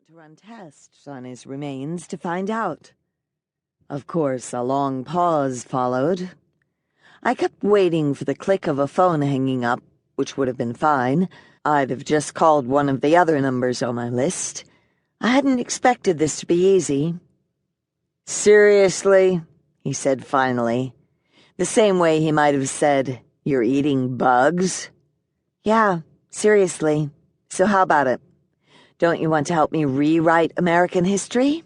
to run tests on his remains to find out. Of course, a long pause followed. I kept waiting for the click of a phone hanging up, which would have been fine. I'd have just called one of the other numbers on my list. I hadn't expected this to be easy. "Seriously?" he said finally. The same way he might have said, "You're eating bugs?" "Yeah, seriously. So how about it? Don't you want to help me rewrite American history?"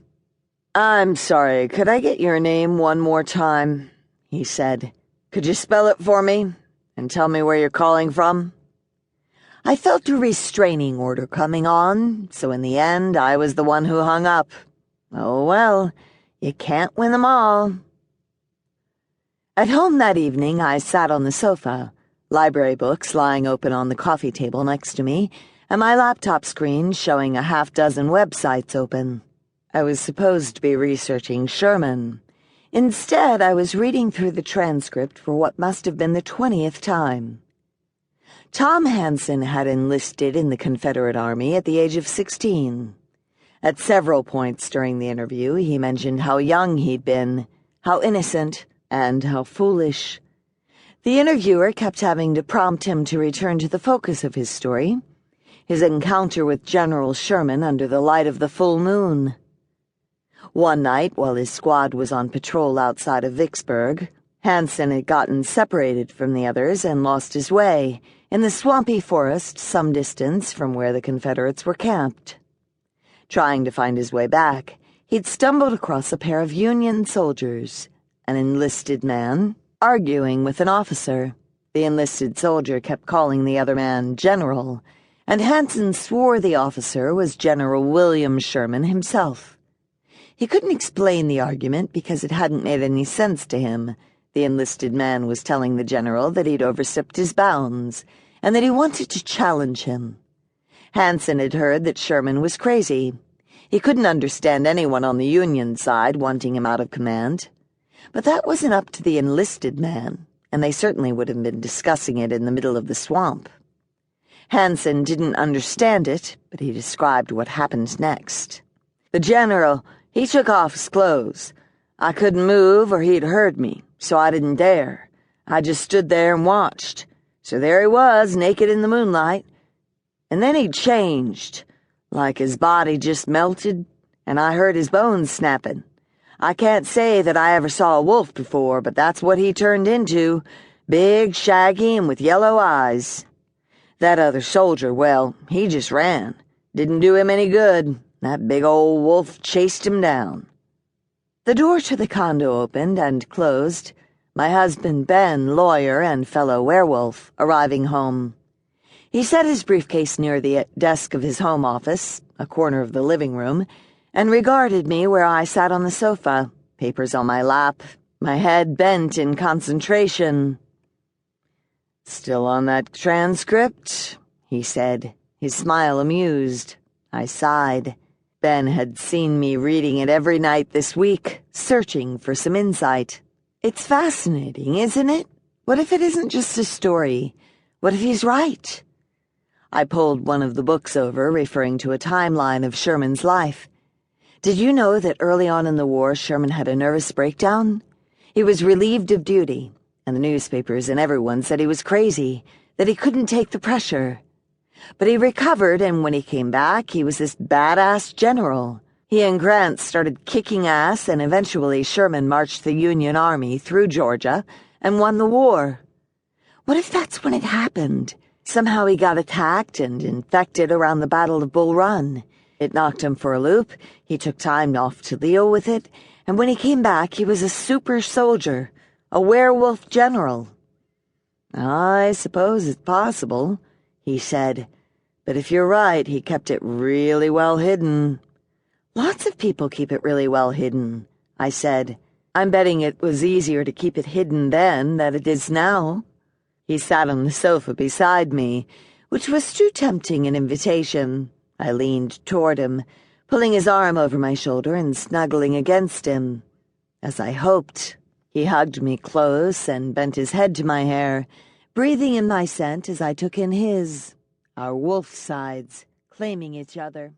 "I'm sorry, could I get your name one more time?" he said. "Could you spell it for me, and tell me where you're calling from?" I felt a restraining order coming on, so in the end I was the one who hung up. Oh well, you can't win them all. At home that evening I sat on the sofa, library books lying open on the coffee table next to me, and my laptop screen showing a half-dozen websites open. I was supposed to be researching Sherman. Instead, I was reading through the transcript for what must have been the 20th time. Tom Hansen had enlisted in the Confederate Army at the age of 16. At several points during the interview, he mentioned how young he'd been, how innocent, and how foolish. The interviewer kept having to prompt him to return to the focus of his story, his encounter with General Sherman under the light of the full moon. One night, while his squad was on patrol outside of Vicksburg, Hansen had gotten separated from the others and lost his way in the swampy forest some distance from where the Confederates were camped. Trying to find his way back, he'd stumbled across a pair of Union soldiers, an enlisted man, arguing with an officer. The enlisted soldier kept calling the other man General, and Hansen swore the officer was General William Sherman himself. He couldn't explain the argument because it hadn't made any sense to him. The enlisted man was telling the general that he'd overstepped his bounds, and that he wanted to challenge him. Hansen had heard that Sherman was crazy. He couldn't understand anyone on the Union side wanting him out of command. But that wasn't up to the enlisted man, and they certainly would have been discussing it in the middle of the swamp. Hansen didn't understand it, but he described what happened next. "The general, he took off his clothes. I couldn't move or he'd heard me, so I didn't dare. I just stood there and watched. So there he was, naked in the moonlight. And then he changed, like his body just melted, and I heard his bones snapping. I can't say that I ever saw a wolf before, but that's what he turned into, big, shaggy, and with yellow eyes. That other soldier, well, he just ran. Didn't do him any good. That big old wolf chased him down." The door to the condo opened and closed, my husband Ben, lawyer and fellow werewolf, arriving home. He set his briefcase near the desk of his home office, a corner of the living room, and regarded me where I sat on the sofa, papers on my lap, my head bent in concentration. "Still on that transcript?" he said, his smile amused. I sighed. Ben had seen me reading it every night this week, searching for some insight. It's fascinating, isn't it? What if it isn't just a story? What if he's right? I pulled one of the books over, referring to a timeline of Sherman's life. Did you know that early on in the war, Sherman had a nervous breakdown? He was relieved of duty, and the newspapers and everyone said he was crazy, that he couldn't take the pressure. But he recovered, and when he came back, he was this badass general. He and Grant started kicking ass, and eventually Sherman marched the Union Army through Georgia and won the war. What if that's when it happened? Somehow he got attacked and infected around the Battle of Bull Run. It knocked him for a loop, he took time off to deal with it, and when he came back, he was a super soldier, a werewolf general. "I suppose it's possible," he said. "But if you're right, he kept it really well hidden." "Lots of people keep it really well hidden," I said. "I'm betting it was easier to keep it hidden then than it is now." He sat on the sofa beside me, which was too tempting an invitation. I leaned toward him, pulling his arm over my shoulder and snuggling against him. As I hoped, he hugged me close and bent his head to my hair, breathing in my scent as I took in his, our wolf sides, claiming each other.